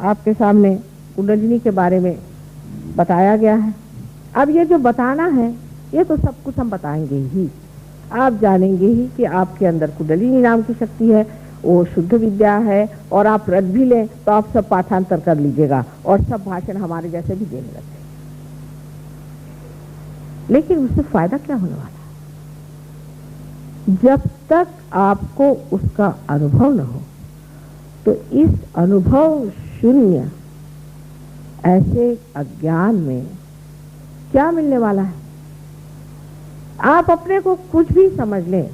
आपके सामने कुंडलिनी के बारे में बताया गया है। अब ये जो बताना है ये तो सब कुछ हम बताएंगे ही, आप जानेंगे ही कि आपके अंदर कुंडलिनी नाम की शक्ति है, वो शुद्ध विद्या है। और आप रट भी लें तो आप सब पाठांतर कर लीजिएगा और सब भाषण हमारे जैसे भी देने लगते, लेकिन उससे फायदा क्या होने वाला? जब तक आपको उसका अनुभव न हो, तो इस अनुभव शून्य ऐसे अज्ञान में क्या मिलने वाला है? आप अपने को कुछ भी समझ लें,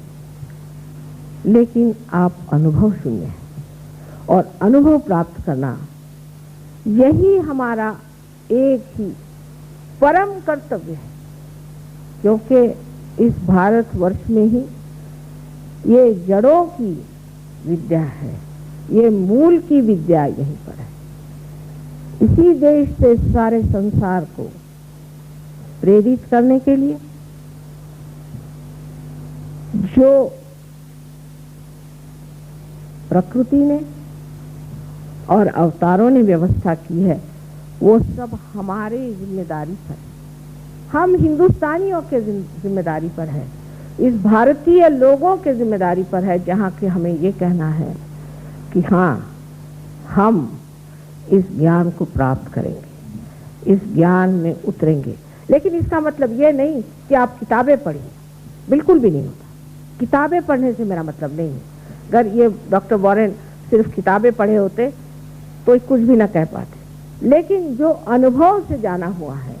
लेकिन आप अनुभव शून्य हैं। और अनुभव प्राप्त करना यही हमारा एक ही परम कर्तव्य है, क्योंकि इस भारतवर्ष में ही ये जड़ों की विद्या है, ये मूल की विद्या यहीं पर है। इसी देश से सारे संसार को प्रेरित करने के लिए जो प्रकृति ने और अवतारों ने व्यवस्था की है, वो सब हमारे जिम्मेदारी पर है। हम हिंदुस्तानियों के जिम्मेदारी पर है, इस भारतीय लोगों के जिम्मेदारी पर है, जहाँ कि हमें ये कहना है कि हाँ, हम इस ज्ञान को प्राप्त करेंगे, इस ज्ञान में उतरेंगे। लेकिन इसका मतलब ये नहीं कि आप किताबें पढ़िए, बिल्कुल भी नहीं होता। किताबें पढ़ने से मेरा मतलब नहीं है। अगर ये डॉक्टर वॉरेन सिर्फ किताबें पढ़े होते तो कुछ भी ना कह पाते, लेकिन जो अनुभव से जाना हुआ है,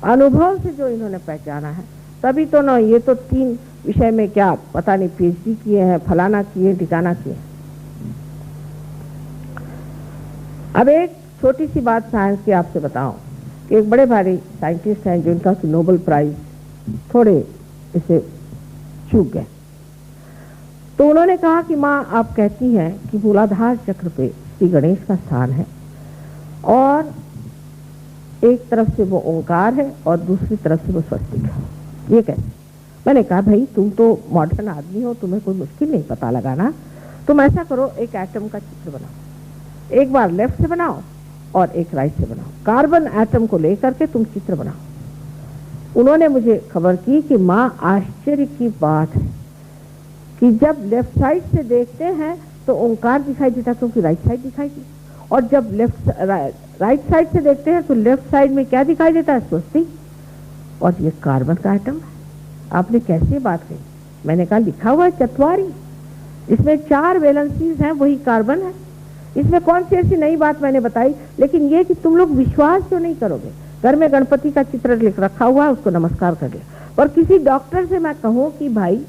अनुभव से जो इन्होंने पहचाना है, तभी तो ना ये तो 3 विषय में क्या पता नहीं पीएचडी किए हैं, फलाना किए, ठिकाना किए। अब एक छोटी सी बात साइंस की आपसे बताऊं कि एक बड़े भारी साइंटिस्ट हैं जिनका नोबेल प्राइज थोड़े इसे चूक गए। तो उन्होंने कहा कि माँ, आप कहती हैं कि मूलाधार चक्र पे श्री गणेश का स्थान है और एक तरफ से वो ओंकार है और दूसरी तरफ से वो स्वस्तिक है, ये कैसे? मैंने कहा भाई, तुम तो मॉडर्न आदमी हो, तुम्हें कोई मुश्किल नहीं पता लगाना। तुम ऐसा करो, एक एटम का चित्र बनाओ, एक बार लेफ्ट से बनाओ और एक राइट से बनाओ, कार्बन एटम को लेकर के तुम चित्र बनाओ। उन्होंने मुझे खबर की कि माँ, आश्चर्य की बात है कि जब लेफ्ट साइड से देखते हैं तो ओंकार दिखाई देता, क्योंकि राइट साइड दिखाई दी, और जब राइट साइड से देखते हैं तो लेफ्ट साइड में क्या दिखाई देता है? स्वस्तिक। और ये कार्बन का एटम है। आपने कैसे बात कही? मैंने कहा लिखा हुआ है चतवारी, इसमें 4 वैलेंसीज हैं, वही कार्बन है। इसमें कौन सी ऐसी नई बात मैंने बताई? लेकिन ये कि तुम लोग विश्वास क्यों नहीं करोगे? घर में गणपति का चित्र लिख रखा हुआ है, उसको नमस्कार कर लिया। और किसी डॉक्टर से मैं कहूँ कि भाई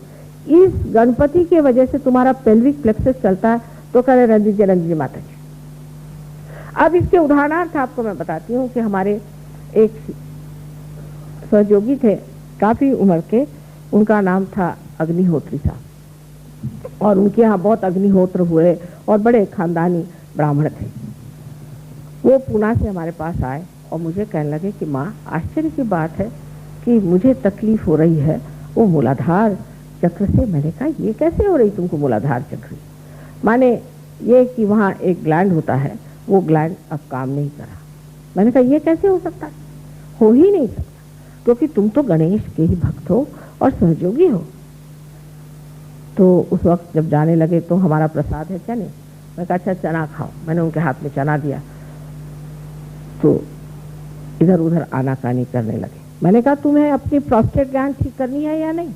इस गणपति की वजह से तुम्हारा पेल्विक प्लेक्सस चलता है, तो कह रहे रंजी जी माता जी। अब इसके उदाहरणार्थ आपको मैं बताती हूँ कि हमारे एक सहयोगी थे, काफी उम्र के, उनका नाम था अग्निहोत्री साहब, और उनके यहाँ बहुत अग्निहोत्र हुए और बड़े खानदानी ब्राह्मण थे। वो पूना से हमारे पास आए और मुझे कहने लगे कि माँ, आश्चर्य की बात है कि मुझे तकलीफ हो रही है वो मूलाधार चक्र से। मैंने कहा ये कैसे हो रही तुमको मूलाधार चक्र? माने ये कि वहाँ एक ग्लैंड होता है, वो ग्लैंड अब काम नहीं करा। मैंने कहा ये कैसे हो सकता है? हो ही नहीं सकता, क्योंकि तुम तो गणेश के ही भक्त हो और सहयोगी हो। तो उस वक्त जब जाने लगे तो हमारा प्रसाद है चने। मैं कहा अच्छा चना खाओ। मैंने उनके हाथ में चना दिया तो इधर उधर आनाकानी करने लगे। मैंने कहा तुम्हें अपनी प्रोस्टेट ग्लैंड ठीक करनी है या नहीं?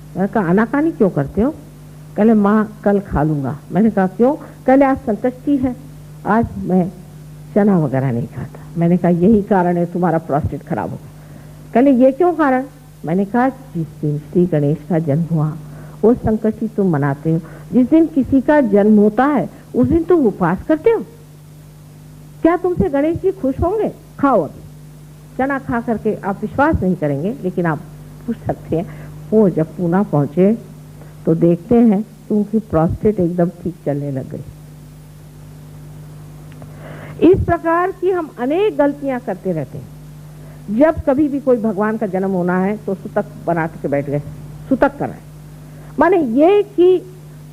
मैंने कहा आनाकानी क्यों करते हो? कहले माँ कल खा लूंगा। मैंने कहा क्यों? कहले आज संकष्टी है, आज मैं चना वगैरह नहीं खाता। मैंने कहा यही कारण है तुम्हारा प्रोस्टेट खराब होगा। कहले ये क्यों कारण? मैंने कहा जिस दिन श्री गणेश का जन्म हुआ वो संकष्टी तुम मनाते हो, जिस दिन किसी का जन्म होता है उस दिन तुम उपवास करते हो, क्या तुमसे गणेश जी खुश होंगे? खाओ अभी चना खा करके। आप विश्वास नहीं करेंगे लेकिन आप पूछ सकते हैं। वो जब पूना पहुंचे तो देखते हैं कि उनकी प्रोस्टेट एकदम ठीक चलने लग गई। इस प्रकार की हम अनेक गलतियां करते रहते हैं। जब कभी भी कोई भगवान का जन्म होना है तो सुतक बना के बैठ गए, सुतक कर रहे। माने ये कि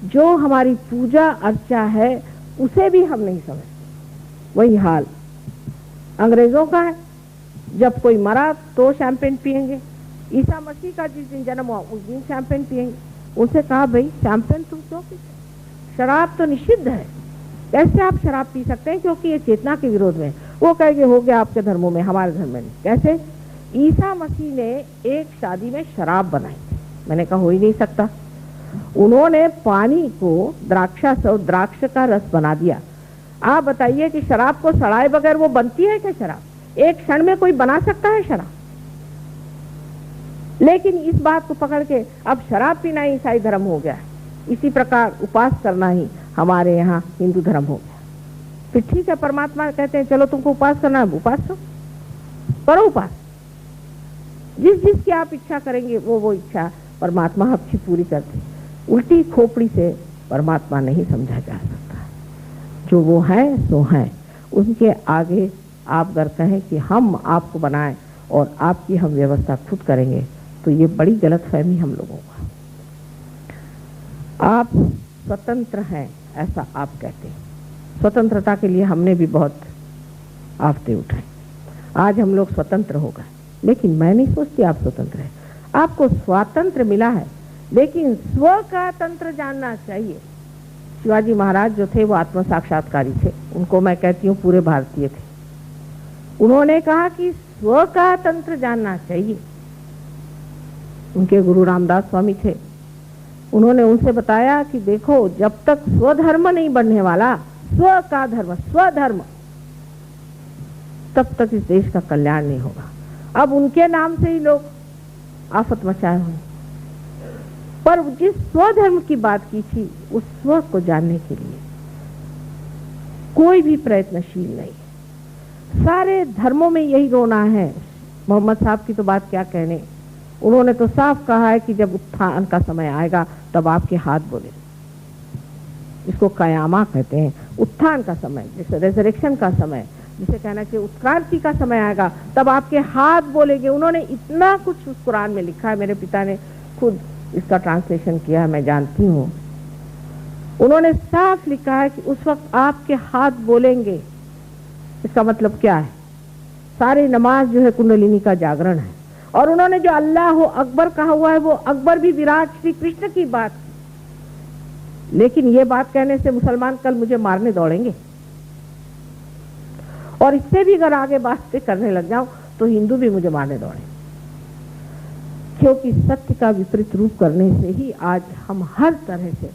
जो हमारी पूजा अर्चा है उसे भी हम नहीं समझते। वही हाल अंग्रेजों का है, जब कोई मरा तो शैंपेन पिएंगे, ईसा मसीह का जिस दिन जन्म हुआ उस दिन शैंपेन पिएंगे। उनसे कहा भाई शैंपेन तुम क्यों पीते, शराब तो निषिद्ध है, कैसे आप शराब पी सकते हैं, क्योंकि ये चेतना के विरोध में। वो कहेंगे हो गया आपके धर्मों में, हमारे धर्म में नहीं। कैसे? ईसा मसीह ने एक शादी में शराब बनाई थी, मैंने कहा हो ही नहीं सकता। उन्होंने पानी को द्राक्ष का रस बना दिया। आप बताइए कि शराब को सड़ाए बगैर वो बनती है क्या शराब? एक क्षण में कोई बना सकता है शराब? लेकिन इस बात को पकड़ के अब शराब पीना ही ईसाई धर्म हो गया है। इसी प्रकार उपास करना ही हमारे यहाँ हिंदू धर्म हो गया। फिर ठीक है, परमात्मा कहते हैं चलो तुमको उपास करना है, उपास करो उपास, जिस की आप इच्छा करेंगे वो इच्छा परमात्मा आपकी पूरी करते। उल्टी खोपड़ी से परमात्मा नहीं समझा जा सकता। जो वो है सो है, उनके आगे आप अगर कहें कि हम आपको बनाएं और आपकी हम व्यवस्था खुद करेंगे तो ये बड़ी गलतफहमी हम लोगों का। आप स्वतंत्र हैं ऐसा आप कहते हैं, स्वतंत्रता के लिए हमने भी बहुत आफते उठाए, आज हम लोग स्वतंत्र हो गए। लेकिन मैं नहीं सोचती आप स्वतंत्र हैं, आपको स्वातंत्र मिला है, लेकिन स्व का तंत्र जानना चाहिए। शिवाजी महाराज जो थे वो आत्म साक्षात्कारी थे, उनको मैं कहती हूँ पूरे भारतीय थे। उन्होंने कहा कि स्व का तंत्र जानना चाहिए। उनके गुरु रामदास स्वामी थे, उन्होंने उनसे बताया कि देखो जब तक स्वधर्म नहीं बढ़ने वाला, स्व का धर्म स्वधर्म, तब तक इस देश का कल्याण नहीं होगा। अब उनके नाम से ही लोग आफत मचाए हुए, पर जिस स्वधर्म की बात की थी उस स्व को जानने के लिए कोई भी प्रयत्नशील नहीं। सारे धर्मों में यही रोना है। मोहम्मद साहब की तो बात क्या कहने, उन्होंने तो साफ कहा है कि जब उत्थान का समय आएगा तब आपके हाथ बोले, इसको कयामा कहते हैं, उत्थान का समय, जैसे रेजरेक्शन का समय, जिसे कहना चाहिए उत्क्रांति का समय आएगा तब आपके हाथ बोलेंगे। उन्होंने इतना कुछ उस कुरान में लिखा है, मेरे पिता ने खुद इसका ट्रांसलेशन किया है, मैं जानती हूँ। उन्होंने साफ लिखा है कि उस वक्त आपके हाथ बोलेंगे। इसका मतलब क्या है? सारी नमाज जो है कुंडलिनी का जागरण है। और उन्होंने जो अल्लाह अकबर कहा हुआ है वो अकबर भी विराट श्री कृष्ण की बात, लेकिन ये बात कहने से मुसलमान कल मुझे मारने दौड़ेंगे, और इससे भी अगर आगे बातें करने लग जाऊं तो हिंदू भी मुझे मारने दौड़े, क्योंकि सत्य का विपरीत रूप करने से ही आज हम हर तरह से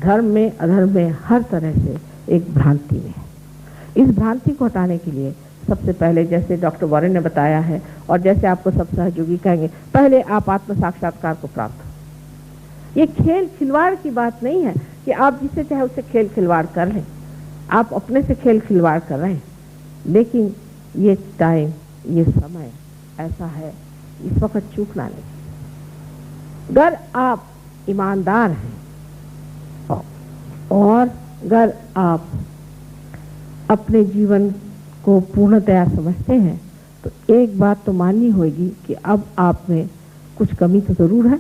धर्म में अधर्म में हर तरह से एक भ्रांति में है। इस भ्रांति को हटाने के लिए सबसे पहले, जैसे डॉक्टर वॉरेन ने बताया है और जैसे आपको सब सहयोगी कहेंगे, पहले आप आत्म साक्षात्कार को प्राप्त हो। ये खेल खिलवाड़ की बात नहीं है कि आप जिससे चाहे उससे खेल खिलवाड़ कर लें, आप अपने से खेल खिलवाड़ कर रहे हैं। लेकिन ये टाइम, ये समय ऐसा है, इस वक्त चूकना नहीं। अगर आप ईमानदार हैं और अगर आप अपने जीवन को पूर्णतया समझते हैं तो एक बात तो माननी होगी कि अब आप में कुछ कमी तो जरूर है।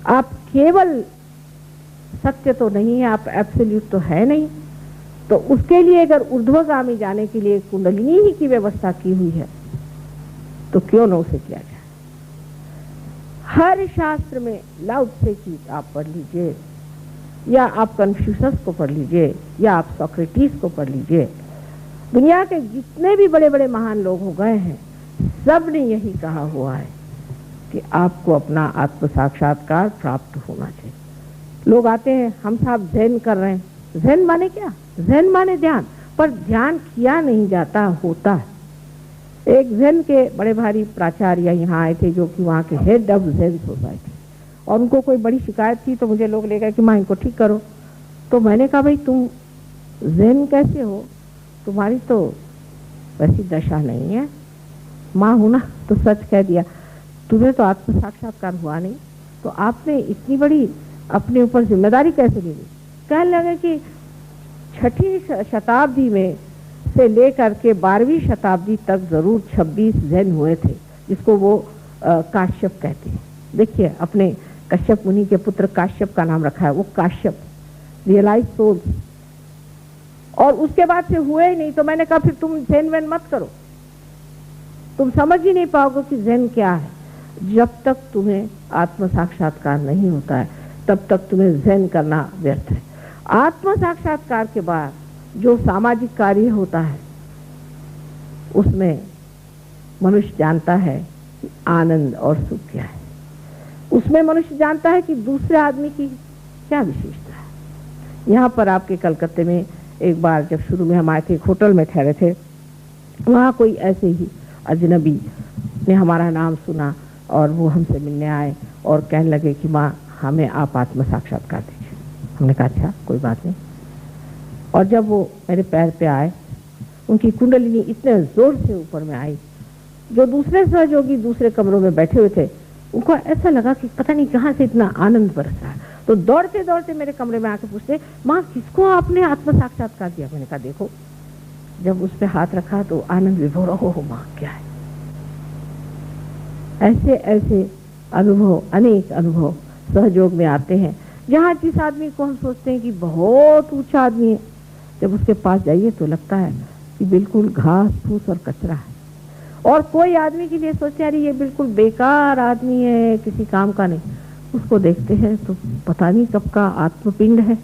आप केवल सत्य तो नहीं है, आप एब्सोल्यूट तो है नहीं। तो उसके लिए अगर ऊर्ध्वगामी जाने के लिए कुंडलिनी ही की व्यवस्था की हुई है तो क्यों न उसे किया जाए। हर शास्त्र में लाउ त्से की आप पढ़ लीजिए, या आप कन्फ्यूशस को पढ़ लीजिए, या आप सोक्रेटिस को पढ़ लीजिए, दुनिया के जितने भी बड़े बड़े महान लोग हो गए हैं सब ने यही कहा हुआ है कि आपको अपना आत्म साक्षात्कार प्राप्त होना चाहिए। लोग आते हैं, हम साहब ज़ेन कर रहे हैं। ज़ेन माने क्या? ज़ेन माने ध्यान, पर ध्यान किया नहीं जाता, होता है। एक ज़ेन के बड़े भारी प्राचार्य यहाँ आए थे जो कि वहाँ के हेड ऑफ ज़ेन सोसाइटी, और उनको कोई बड़ी शिकायत थी तो मुझे लोग ले गए कि माँ इनको ठीक करो। तो मैंने कहा भाई तुम ज़ेन कैसे हो, तुम्हारी तो वैसी दशा नहीं है। माँ हूं ना तो सच कह दिया, तुम्हें तो आत्म साक्षात्कार हुआ नहीं, तो आपने इतनी बड़ी अपने ऊपर जिम्मेदारी कैसे ले ली। कहने लगे कि 6वीं शताब्दी में से लेकर के 12वीं शताब्दी तक जरूर 26 ज़ेन हुए थे, जिसको वो काश्यप कहते हैं। देखिए, अपने कश्यप मुनि के पुत्र काश्यप का नाम रखा है, वो काश्यप रियलाइज सोल्स। और उसके बाद से हुए ही नहीं, तो मैंने कहा फिर तुम ज़ेन वेन मत करो, तुम समझ ही नहीं पाओगे कि ज़ेन क्या है। जब तक तुम्हें आत्म साक्षात्कार नहीं होता है तब तक तुम्हें ज़ेन करना व्यर्थ है। आत्म साक्षात्कार के बाद जो सामाजिक कार्य होता है उसमें मनुष्य जानता है कि आनंद और सुख क्या है। उसमें मनुष्य जानता है कि दूसरे आदमी की क्या विशेषता है। यहाँ पर आपके कलकत्ते में एक बार जब शुरू में हम आए थे, एक होटल में ठहरे थे, वहाँ कोई ऐसे ही अजनबी ने हमारा नाम सुना और वो हमसे मिलने आए और कहने लगे कि माँ हमें आप आत्म साक्षात्कार दीजिए। हमने कहा अच्छा कोई बात नहीं। और जब वो मेरे पैर पे आए, उनकी कुंडलिनी इतने जोर से ऊपर में आई, जो दूसरे सहयोगी दूसरे कमरों में बैठे हुए थे उनको ऐसा लगा कि पता नहीं कहाँ से इतना आनंद बरस रहा है। तो दौड़ते दौड़ते मेरे कमरे में आके पूछते, माँ किसको आपने आत्म साक्षात्कार दिया? मैंने कहा देखो, जब उस पे हाथ रखा तो आनंद विभोर हो माँ क्या है। ऐसे ऐसे अनुभव, अनेक अनुभव सहयोग में आते हैं, जहाँ जिस आदमी को हम सोचते हैं कि बहुत ऊंचा आदमी है, जब उसके पास जाइए तो लगता है कि बिल्कुल घास फूस और कचरा है। और कोई आदमी के लिए सोचते हैं अरे ये बिल्कुल बेकार आदमी है, किसी काम का नहीं। उसको देखते हैं तो पता नहीं कब का आत्मपिंड है,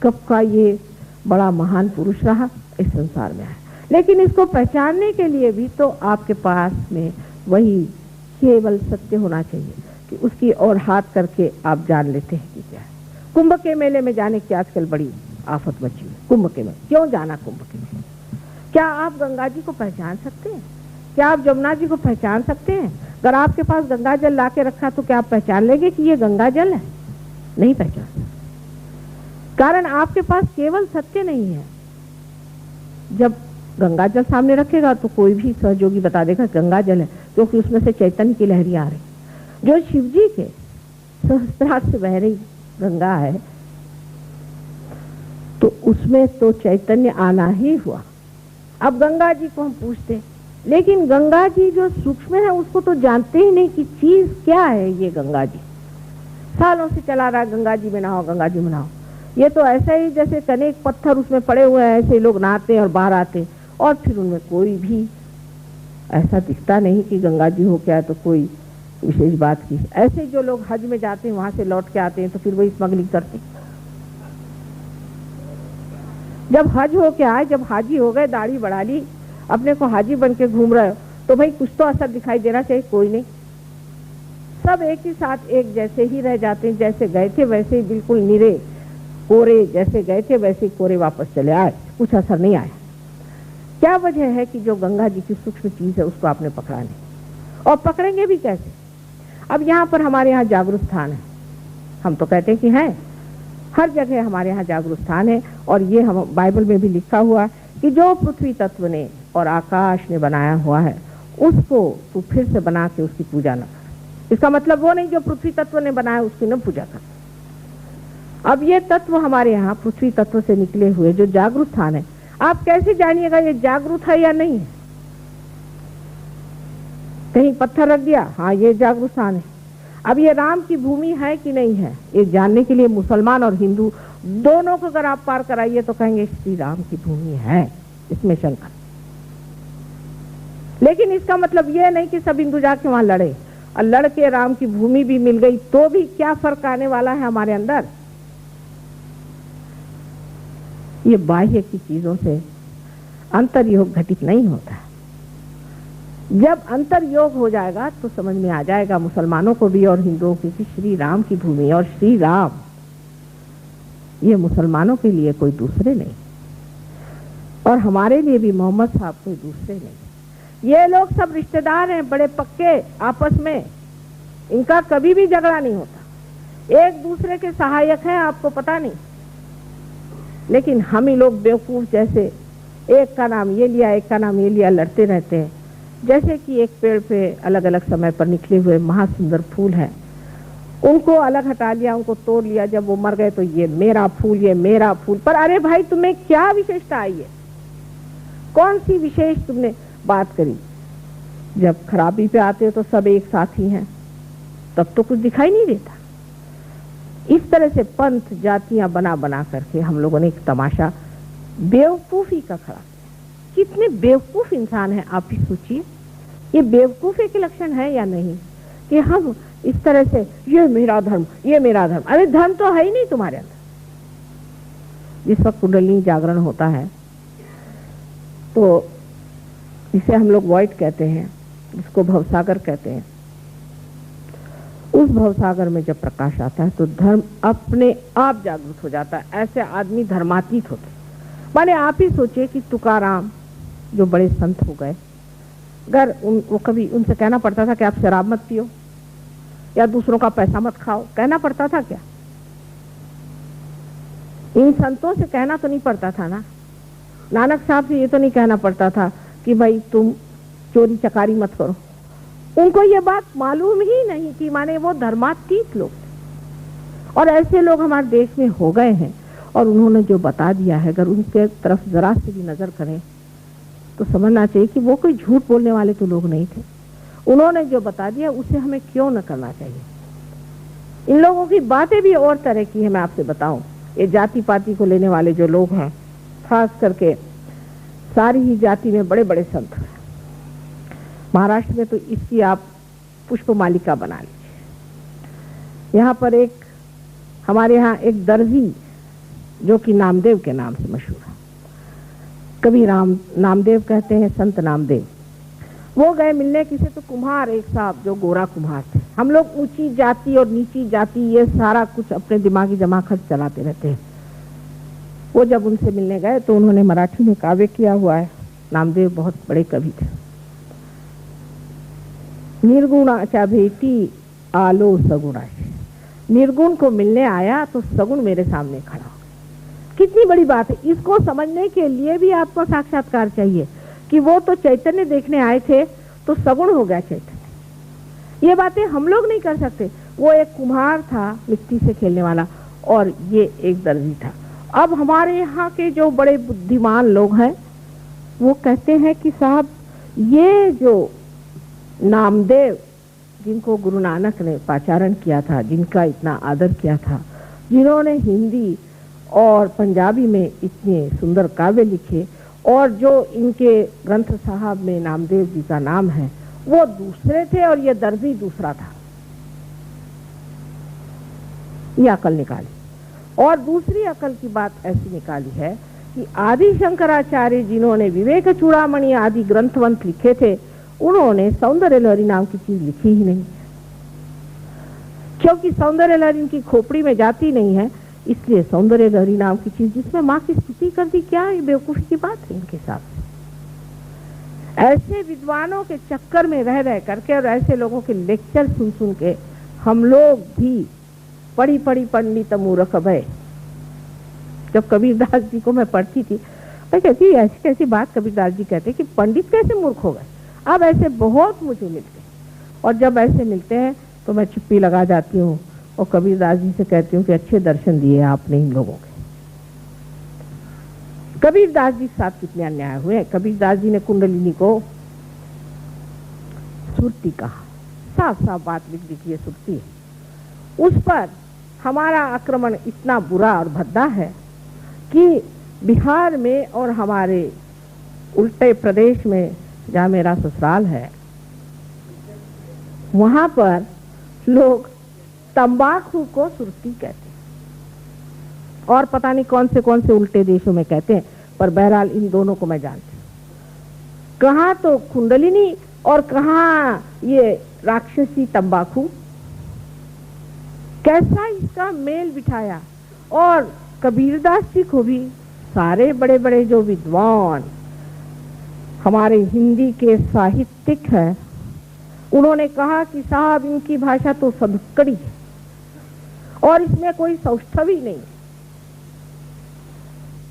कब का ये बड़ा महान पुरुष रहा, इस संसार में है। लेकिन इसको पहचानने के लिए भी तो आपके पास में वही केवल सत्य होना चाहिए कि उसकी ओर हाथ करके आप जान लेते हैं कि क्या है। कुंभ के मेले में जाने की आजकल बड़ी आफत मची है। कुंभ के मेले क्यों जाना? कुंभ के मेले क्या आप गंगा जी को पहचान सकते हैं? क्या आप जमुना जी को पहचान सकते हैं? अगर आपके पास गंगा जल ला के रखा तो क्या आप पहचान लेंगे कि ये गंगा जल है? नहीं पहचान सकते, कारण आपके पास केवल सत्य नहीं है। जब गंगा जल सामने रखेगा तो कोई भी सहयोगी बता देगा गंगा जल है, क्योंकि उसमें से चैतन्य की लहरी आ रही। जो शिव जी के सहस्त्रार से बह रही गंगा है तो उसमें तो चैतन्य आना ही हुआ। अब गंगा जी को हम पूछते, लेकिन गंगा जी जो सूक्ष्म है उसको तो जानते ही नहीं कि चीज क्या है ये गंगा जी। सालों से चला रहा गंगा जी में नहाओ, गंगा जी में नहाओ। ये तो ऐसा ही जैसे कनेक पत्थर उसमें पड़े हुए हैं, ऐसे लोग नहाते हैं और बाहर आते हैं और फिर उनमें कोई भी ऐसा दिखता नहीं कि गंगा जी हो क्या तो कोई विशेष बात की। ऐसे जो लोग हज में जाते हैं वहां से लौट के आते हैं तो फिर वही स्मगलिंग करते। जब हज हो के आए, जब हाजी हो गए, दाढ़ी बढ़ा ली, अपने को हाजी बन के घूम रहे हो तो भाई कुछ तो असर दिखाई देना चाहिए। कोई नहीं, सब एक ही साथ एक जैसे ही रह जाते हैं। जैसे गए थे वैसे ही बिल्कुल निरे कोरे, जैसे गए थे वैसे ही कोरे वापस चले आए, कुछ असर नहीं आया। क्या वजह है कि जो गंगा जी की सूक्ष्म चीज है उसको आपने पकड़ा नहीं, और पकड़ेंगे भी कैसे? अब यहाँ पर हमारे यहाँ जागरूक स्थान है, हम तो कहते हैं कि है, हर जगह हमारे यहाँ जागरूक स्थान है। और ये हम बाइबल में भी लिखा हुआ कि जो पृथ्वी तत्व ने और आकाश ने बनाया हुआ है उसको तू फिर से बना के उसकी पूजा न कर। इसका मतलब वो नहीं जो पृथ्वी तत्व ने बनाया उसकी न पूजा कर। अब ये तत्व हमारे यहाँ पृथ्वी तत्व से निकले हुए जो जागरूक स्थान है, आप कैसे जानिएगा ये जागरूक है या नहीं है? कहीं पत्थर रख दिया, हाँ ये जागरूक स्थान है। अब ये राम की भूमि है कि नहीं है, ये जानने के लिए मुसलमान और हिंदू दोनों को अगर आप पार कराइए तो कहेंगे श्री राम की भूमि है, इसमें शंका। लेकिन इसका मतलब ये नहीं कि सब हिंदू जाके वहां लड़े, और लड़ के राम की भूमि भी मिल गई तो भी क्या फर्क आने वाला है हमारे अंदर? ये बाह्य की चीजों से अंतर्योग घटित नहीं होता है। जब अंतर्योग हो जाएगा तो समझ में आ जाएगा मुसलमानों को भी और हिंदुओं को कि श्री राम की भूमि और श्री राम ये मुसलमानों के लिए कोई दूसरे नहीं, और हमारे लिए भी मोहम्मद साहब कोई दूसरे नहीं। ये लोग सब रिश्तेदार हैं, बड़े पक्के आपस में, इनका कभी भी झगड़ा नहीं होता, एक दूसरे के सहायक हैं, आपको पता नहीं। लेकिन हम ही लोग बेवकूफ जैसे एक का नाम ये लिया एक का नाम ये लिया लड़ते रहते हैं। जैसे कि एक पेड़ पे अलग अलग समय पर निकले हुए महासुंदर फूल हैं, उनको अलग हटा लिया, उनको तोड़ लिया, जब वो मर गए तो ये मेरा फूल, ये मेरा फूल। पर अरे भाई तुम्हें क्या विशेषता आई है? कौन सी विशेष तुमने बात करी? जब खराबी पे आते हो तो सब एक साथ ही हैं, तब तो कुछ दिखाई नहीं देता। इस तरह से पंथ जातियां बना बना करके हम लोगों ने एक तमाशा बेवकूफी का खड़ा किया। कितने बेवकूफ इंसान हैं आप ही सोचिए। ये बेवकूफी के लक्षण है या नहीं कि हम इस तरह से ये मेरा धर्म, ये मेरा धर्म। अरे धर्म तो है ही नहीं तुम्हारे अंदर। जिस वक्त कुंडलिनी जागरण होता है तो जिसे हम लोग वॉइड कहते हैं, जिसको भवसागर कहते हैं, उस भवसागर में जब प्रकाश आता है तो धर्म अपने आप जागृत हो जाता है। ऐसे आदमी धर्मातीत होते। माने आप ही सोचिए कि तुकाराम जो बड़े संत हो गए, अगर वो कभी उनसे कहना पड़ता था कि आप शराब मत पियो या दूसरों का पैसा मत खाओ, कहना पड़ता था क्या? इन संतों से कहना तो नहीं पड़ता था ना। नानक साहब से ये तो नहीं कहना पड़ता था कि भाई तुम चोरी चकारी मत करो। उनको ये बात मालूम ही नहीं थी। माने वो धर्मातीत लोग थे। और ऐसे लोग हमारे देश में हो गए हैं और उन्होंने जो बता दिया है, अगर उनके तरफ जरा से भी नजर करें तो समझना चाहिए कि वो कोई झूठ बोलने वाले तो लोग नहीं थे। उन्होंने जो बता दिया उसे हमें क्यों न करना चाहिए। इन लोगों की बातें भी और तरह की है। मैं आपसे बताऊं, ये जाति पाति को लेने वाले जो लोग हैं, खास करके सारी ही जाति में बड़े बड़े संत हैं। महाराष्ट्र में तो इसकी आप पुष्प मालिका बना लीजिए। यहाँ पर हमारे यहाँ एक दर्जी जो कि नामदेव के नाम से मशहूर है, कभी नामदेव कहते हैं, संत नामदेव। वो गए मिलने किसी तो कुम्हार, एक साहब जो गोरा कुम्हार थे। हम लोग ऊंची जाति और नीची जाति ये सारा कुछ अपने दिमागी जमा खर्च चलाते रहते हैं। वो जब उनसे मिलने गए तो उन्होंने मराठी में काव्य किया हुआ है। नामदेव बहुत बड़े कवि थे। निर्गुणाचा भेटी आलो सगुणाची। निर्गुण को मिलने आया तो सगुण मेरे सामने खड़ा हो। कितनी बड़ी बात है। इसको समझने के लिए भी आपको साक्षात्कार चाहिए कि वो तो चैतन्य देखने आए थे तो सगुण हो गया चैतन्य। ये बातें हम लोग नहीं कर सकते। वो एक कुम्हार था मिट्टी से खेलने वाला और ये एक दर्जी था। अब हमारे यहाँ के जो बड़े बुद्धिमान लोग हैं वो कहते हैं कि साहब ये जो नामदेव जिनको गुरु नानक ने पाचारण किया था, जिनका इतना आदर किया था, जिन्होंने हिंदी और पंजाबी में इतने सुंदर काव्य लिखे और जो इनके ग्रंथ साहब में नामदेव जी का नाम है, वो दूसरे थे और ये दर्जी दूसरा था। ये अकल निकाली। और दूसरी अकल की बात ऐसी निकाली है कि आदि शंकराचार्य जिन्होंने विवेक चूड़ामणि आदि ग्रंथवंत लिखे थे, उन्होंने सौंदर्य लहरी नाम की चीज लिखी ही नहीं, क्योंकि सौंदर्य लहरी इनकी खोपड़ी में जाती नहीं है। इसलिए सौंदर्य लहरी नाम की चीज जिसमें माँ की स्तुति कर दी, क्या ये बेवकूफी की बात है इनके साथ। ऐसे विद्वानों के चक्कर में रह करके और ऐसे लोगों के लेक्चर सुन के हम लोग भी पढ़ी पढ़ी पंडित मूर्ख भय। जब कबीरदास जी को मैं पढ़ती थी, मैं कहती ऐसी कैसी बात कबीरदास जी कहते कि पंडित कैसे मूर्ख हो गए। अब ऐसे बहुत मुझे मिलते और जब ऐसे मिलते हैं तो मैं चुप्पी लगा जाती हूँ और कबीरदास जी से कहती हूँ कि अच्छे दर्शन दिए आपने इन लोगों के। कबीरदास जी के साथ कितने अन्याय हुए। कबीरदास जी ने कुंडलिनी को सुरती कहा, साफ साफ बात लिख दी कि ये सुरती है। उस पर हमारा आक्रमण इतना बुरा और भद्दा है कि बिहार में और हमारे उल्टे प्रदेश में जहाँ मेरा ससुराल है, वहां पर लोग तंबाकू को सुरती कहते हैं और पता नहीं कौन से उल्टे देशों में कहते हैं, पर बहरहाल इन दोनों को मैं जानती हूँ। कहाँ तो कुंडलिनी और कहाँ ये राक्षसी तंबाकू। कैसा इसका मेल बिठाया। और कबीरदास जी को भी सारे बड़े बड़े जो विद्वान हमारे हिंदी के साहित्यिक हैं, उन्होंने कहा कि साहब इनकी भाषा तो सदकड़ी है और इसमें कोई सौष्ठव ही नहीं।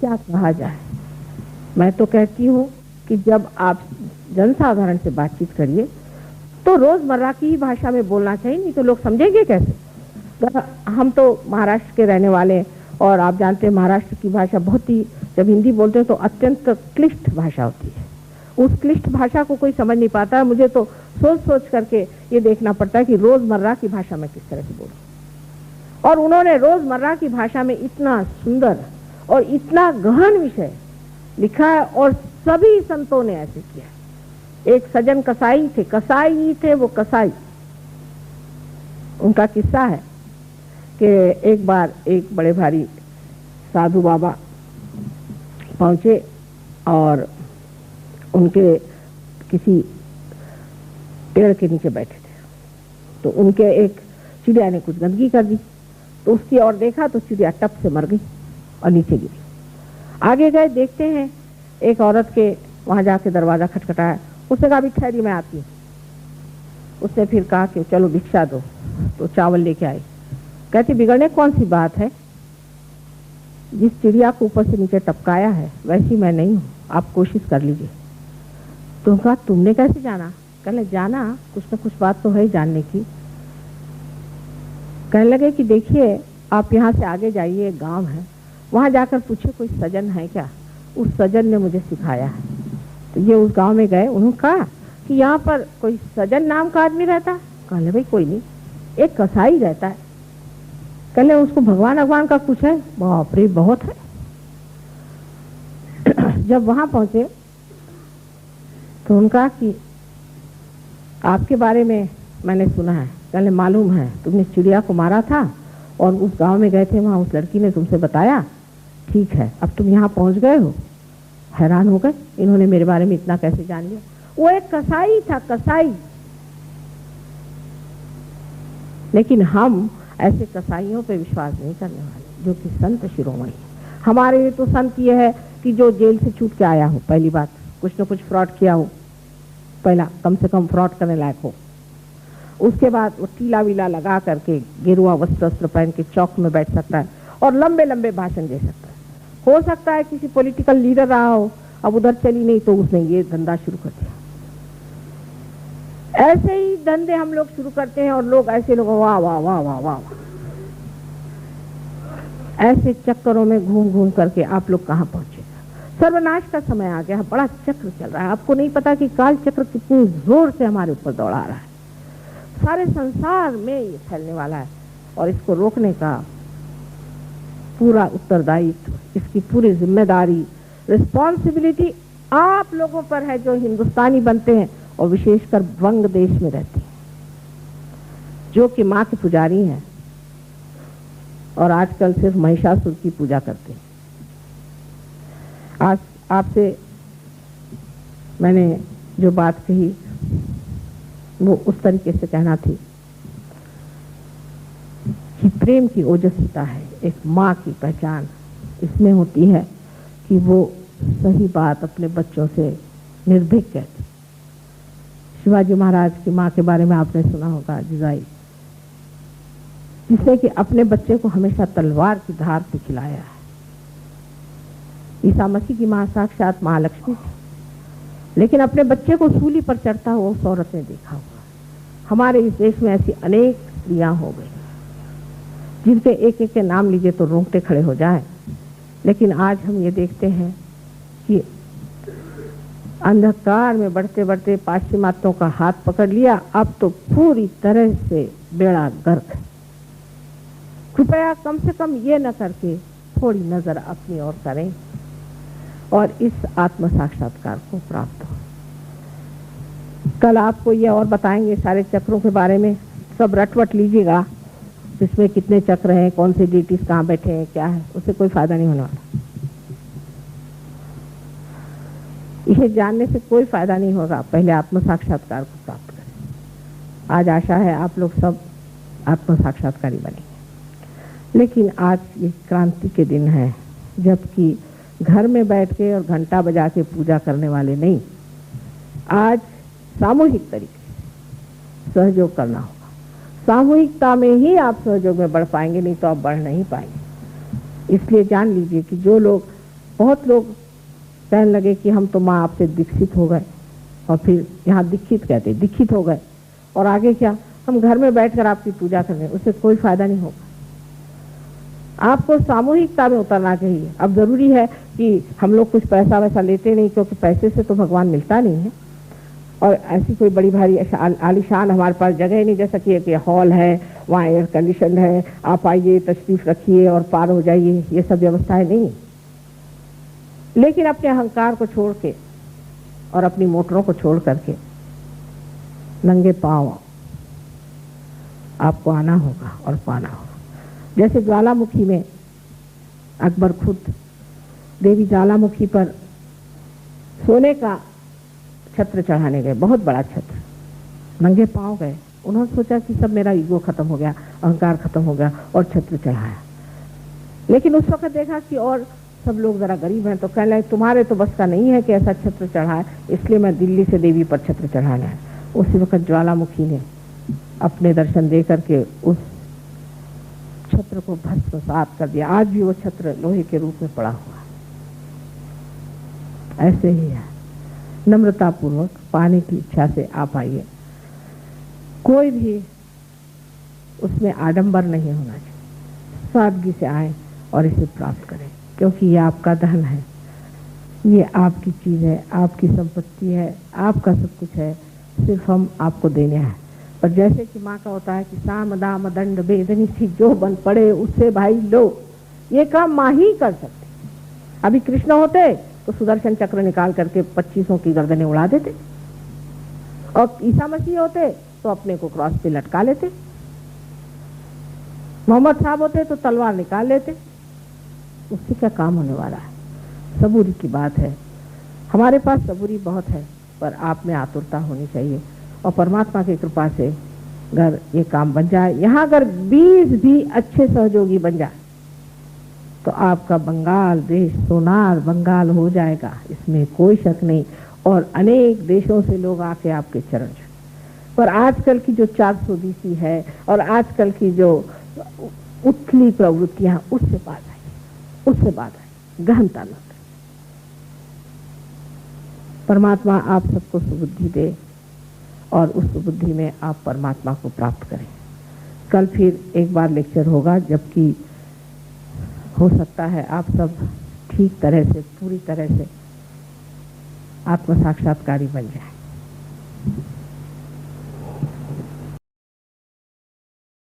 क्या कहा जाए। मैं तो कहती हूँ कि जब आप जनसाधारण से बातचीत करिए तो रोजमर्रा की ही भाषा में बोलना चाहिए, नहीं तो लोग समझेंगे कैसे। हम तो महाराष्ट्र के रहने वाले और आप जानते हैं महाराष्ट्र की भाषा बहुत ही, जब हिंदी बोलते हैं तो अत्यंत क्लिष्ट भाषा होती है। उस क्लिष्ट भाषा को कोई समझ नहीं पाता है। मुझे तो सोच सोच करके ये देखना पड़ता है कि रोजमर्रा की भाषा में किस तरह से बोलूं। और उन्होंने रोजमर्रा की भाषा में इतना सुंदर और इतना गहन विषय लिखा है और सभी संतों ने ऐसे किया। एक सज्जन कसाई थे वो कसाई। उनका किस्सा है कि एक बार एक बड़े भारी साधु बाबा पहुंचे और उनके किसी पेड़ के नीचे बैठे थे, तो उनके एक चिड़िया ने कुछ गंदगी कर दी, तो उसकी ओर देखा तो चिड़िया टप से मर गई और नीचे गिरी। आगे गए, देखते हैं एक औरत के वहां जाके दरवाजा खटखटाया। उसने कहा अभी ठहरी मैं आती हूँ। उसने फिर कहा कि चलो भिक्षा दो, तो चावल लेके आई। कहती बिगड़ने कौन सी बात है, जिस चिड़िया को ऊपर से नीचे टपकाया है वैसी मैं नहीं हूँ, आप कोशिश कर लीजिए। तो कहा तुमने कैसे जाना? कहने जाना, कुछ न कुछ बात तो है जानने की। कहने लगे कि देखिए आप यहाँ से आगे जाइए, एक गांव है, वहां जाकर पूछे कोई सजन है क्या, उस सजन ने मुझे सिखाया है। तो ये उस गांव में गए, उन्होंने कहा कि यहाँ पर कोई सजन नाम का आदमी रहता है? कहले भाई कोई नहीं, एक कसाई रहता है। कहले उसको भगवान का कुछ है? बाप रे बहुत है। जब वहां पहुंचे तो उनका कि आपके बारे में मैंने सुना है। कहले मालूम है, तुमने चिड़िया को मारा था और उस गांव में गए थे, वहां उस लड़की ने तुमसे बताया। ठीक है, अब तुम यहाँ पहुंच गए हो। हैरान हो गए, इन्होंने मेरे बारे में इतना कैसे जान लिया। वो एक कसाई था, कसाई। लेकिन हम ऐसे कसाईयों पे विश्वास नहीं करने वाले जो कि संत शिरोमणि। हमारे लिए तो संत ये है कि जो जेल से छूट के आया हो, पहली बात, कुछ न कुछ फ्रॉड किया हो, पहला कम से कम फ्रॉड करने लायक हो। उसके बाद वो टीला वीला लगा करके गेरुआ वस्त्र पहन के चौक में बैठ सकता है और लंबे लंबे भाषण दे सकता है। हो सकता है किसी पॉलिटिकल लीडर रहा हो, अब उधर चली नहीं तो उसने ये धंधा शुरू कर दिया। ऐसे ही धंधे हम लोग शुरू करते हैं और लोग ऐसे लोग वाह वाह वाह वाह वाह। ऐसे चक्करों में घूम घूम करके आप लोग कहाँ पहुंचे? सर्वनाश का समय आ गया, बड़ा चक्र चल रहा है। आपको नहीं पता कि काल चक्र कितनी जोर से हमारे ऊपर दौड़ा रहा है। सारे संसार में ये फैलने वाला है और इसको रोकने का पूरा उत्तरदायित्व, इसकी पूरी जिम्मेदारी, रिस्पॉन्सिबिलिटी आप लोगों पर है जो हिंदुस्तानी बनते हैं और विशेषकर वंग देश में रहते हैं, जो कि माँ के पुजारी हैं और आजकल सिर्फ महिषासुर की पूजा करते हैं। आज आपसे मैंने जो बात कही वो उस तरीके से कहना थी कि प्रेम की ओजस्विता है, एक माँ की पहचान इसमें होती है कि वो सही बात अपने बच्चों से निर्भीक कहती। शिवाजी महाराज की माँ के बारे में आपने सुना होगा, जिजाई, जिसने कि अपने बच्चे को हमेशा तलवार की धार से खिलाया है। ईसा मसीह की माँ साक्षात महालक्ष्मी थी, लेकिन अपने बच्चे को सूली पर चढ़ता हुआ उस औरत ने देखा हुआ। हमारे इस देश में ऐसी अनेक स्त्रियां हो गई जिनके एक एक के नाम लीजिए तो रोंगटे खड़े हो जाए। लेकिन आज हम ये देखते हैं कि अंधकार में बढ़ते बढ़ते पाश्चिमात्यों का हाथ पकड़ लिया, अब तो पूरी तरह से बेड़ा गर्क है। कृपया कम से कम ये न करके थोड़ी नजर अपनी ओर करें और इस आत्म साक्षात्कार को प्राप्त हो। कल आपको ये और बताएंगे सारे चक्रों के बारे में, सब रटवट लीजिएगा, जिसमें कितने चक्र हैं, कौन से डीटीज कहाँ बैठे हैं, क्या है, उससे कोई फायदा नहीं होने वाला। इसे जानने से कोई फायदा नहीं होगा, पहले आत्म साक्षात्कार को प्राप्त करें। आज आशा है आप लोग सब आत्म साक्षात्कारी बनेंगे। लेकिन आज ये क्रांति के दिन है, जबकि घर में बैठ के और घंटा बजा के पूजा करने वाले नहीं, आज सामूहिक तरीके से सहयोग करना होगा। सामूहिकता में ही आप सहयोग में बढ़ पाएंगे, नहीं तो आप बढ़ नहीं पाएंगे। इसलिए जान लीजिए कि जो लोग, बहुत लोग कहने लगे कि हम तो माँ आपसे दीक्षित हो गए, और फिर यहाँ दीक्षित कहते, दीक्षित हो गए, और आगे क्या, हम घर में बैठकर आपकी पूजा कर रहे हैं, उससे कोई फायदा नहीं होगा। आपको सामूहिकता में उतरना चाहिए। अब जरूरी है कि हम लोग कुछ पैसा वैसा लेते नहीं, क्योंकि पैसे से तो भगवान मिलता नहीं है, और ऐसी कोई बड़ी भारी आलीशान हमारे पास जगह नहीं, जैसा कि हॉल है, वहाँ एयर कंडीशन है, आप आइए तशरीफ रखिए और पार हो जाइए, ये सब व्यवस्थाएं नहीं। लेकिन अपने अहंकार को छोड़ के और अपनी मोटरों को छोड़ करके नंगे पांव आपको आना होगा और पाना होगा। जैसे ज्वालामुखी में अकबर खुद देवी ज्वालामुखी पर सोने का छत्र चढ़ाने गए, बहुत बड़ा छत्र, नंगे पांव गए। उन्होंने सोचा कि सब मेरा ईगो खत्म हो गया, अहंकार खत्म हो गया, और छत्र चढ़ाया। लेकिन उस वक्त देखा कि और सब लोग जरा गरीब हैं, तो कहने लगे तुम्हारे तो बस का नहीं है कि ऐसा छत्र चढ़ाए, इसलिए मैं दिल्ली से देवी पर छत्र चढ़ाना है। उसी वक्त ज्वालामुखी ने अपने दर्शन दे करके उस छत्र को भस्मसात कर दिया। आज भी वो छत्र लोहे के रूप में पड़ा हुआ है। ऐसे ही है, नम्रता पूर्वक पाने की इच्छा से आप आइए, कोई भी उसमें आडंबर नहीं होना चाहिए, सादगी से आए और इसे प्राप्त करें, क्योंकि ये आपका धन है, ये आपकी चीज है, आपकी संपत्ति है, आपका सब कुछ है, सिर्फ हम आपको देने हैं। पर जैसे कि माँ का होता है कि साम दाम दंड बेदनी थी, जो बन पड़े उससे भाई लो, ये काम माँ ही कर सकती। अभी कृष्ण होते तो सुदर्शन चक्र निकाल करके 25 की गर्दनें उड़ा देते, और ईसा मसीह होते तो अपने को क्रॉस पे लटका लेते, मोहम्मद साहब होते तो तलवार निकाल लेते। उससे क्या काम होने वाला है? सबूरी की बात है, हमारे पास सबूरी बहुत है, पर आप में आतुरता होनी चाहिए। और परमात्मा की कृपा से अगर ये काम बन जाए, यहाँ अगर 20 भी अच्छे सहयोगी बन जाए तो आपका बंगाल देश सोनार बंगाल हो जाएगा, इसमें कोई शक नहीं। और अनेक देशों से लोग आके आपके चरण छूए। पर आजकल की जो 420 है और आजकल की जो उथली प्रवृत्तियां, उससे बात आई, उससे बात आई, गहनता न करें। परमात्मा आप सबको सुबुद्धि दे और उस बुद्धि में आप परमात्मा को प्राप्त करें। कल फिर एक बार लेक्चर होगा, जबकि हो सकता है आप सब ठीक तरह से, पूरी तरह से आत्म साक्षात्कारी बन जाए।